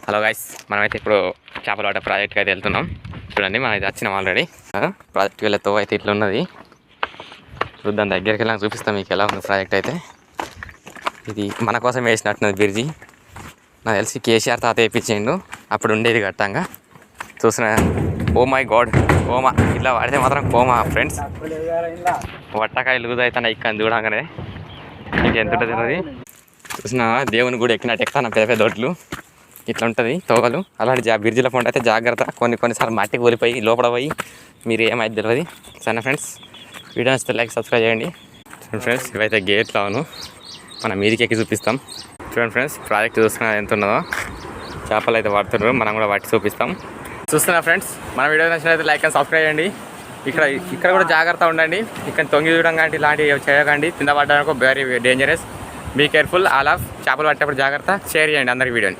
Hello guys, మనమైతే ఇప్పుడు చేపల వాటర్ ప్రాజెక్ట్కి అయితే వెళ్తున్నాం. చూడండి, మనం అయితే వచ్చినాం ఆల్రెడీ. ప్రాజెక్ట్కి వెళ్ళే తో అయితే ఇట్లా ఉన్నది. చూద్దాం, దగ్గరికి వెళ్ళాక చూపిస్తాం మీకు ఎలా ఉంది ప్రాజెక్ట్ అయితే. ఇది మన కోసం వేసినట్టున్నది బ్రిడ్జి. నాకు తెలిసి కేసీఆర్ తాత వేయించిండు, అప్పుడు ఉండేది గట్టంగా. చూసిన ఓ మై గాడ్, కోమా ఇట్లా వాడితే మాత్రం కోమా ఫ్రెండ్స్. వట్టకాయలు లూజ్ అవుతాను ఇక్కడ చూడగానే మీకు ఎంత ఉంటుంది అది. చూసిన దేవుని గుడి ఎక్కినట్టు ఎక్కుతాను పెద్ద పెద్ద దొడ్లు. ఇట్లా ఉంటుంది తోవలు. అలాంటి బ్రిడ్జిలో పంట అయితే జాగ్రత్త, కొన్నిసార్లు మట్టి కూలిపోయి లోపల పోయి మీరు ఏమైతే తెలియదు. సరే ఫ్రెండ్స్, వీడియో నచ్చితే లైక్ సబ్స్క్రైబ్ చేయండి. చూడండి ఫ్రెండ్స్, ఇవైతే గేట్లు అవును, మనం మీదికి ఎక్కి చూపిస్తాం. చూడండి ఫ్రెండ్స్, ప్రాజెక్ట్ చూసుకున్న ఎంత ఉన్నదో. చేపలు అయితే పడుతున్నారు, మనం కూడా వాటి చూపిస్తాం. చూస్తున్నా ఫ్రెండ్స్, మన వీడియో నచ్చినట్లయితే లైక్ అండ్ సబ్స్క్రైబ్ చేయండి. ఇక్కడ కూడా జాగ్రత్త ఉండండి. ఇక్కడ తొంగి చూడడం కానీ ఇలాంటివి చేయకండి. కింద పడడానికి very dangerous. Be careful. All of చేపలు పట్టేప్పుడు జాగ్రత్త. షేర్ చేయండి అందరికి వీడియోని.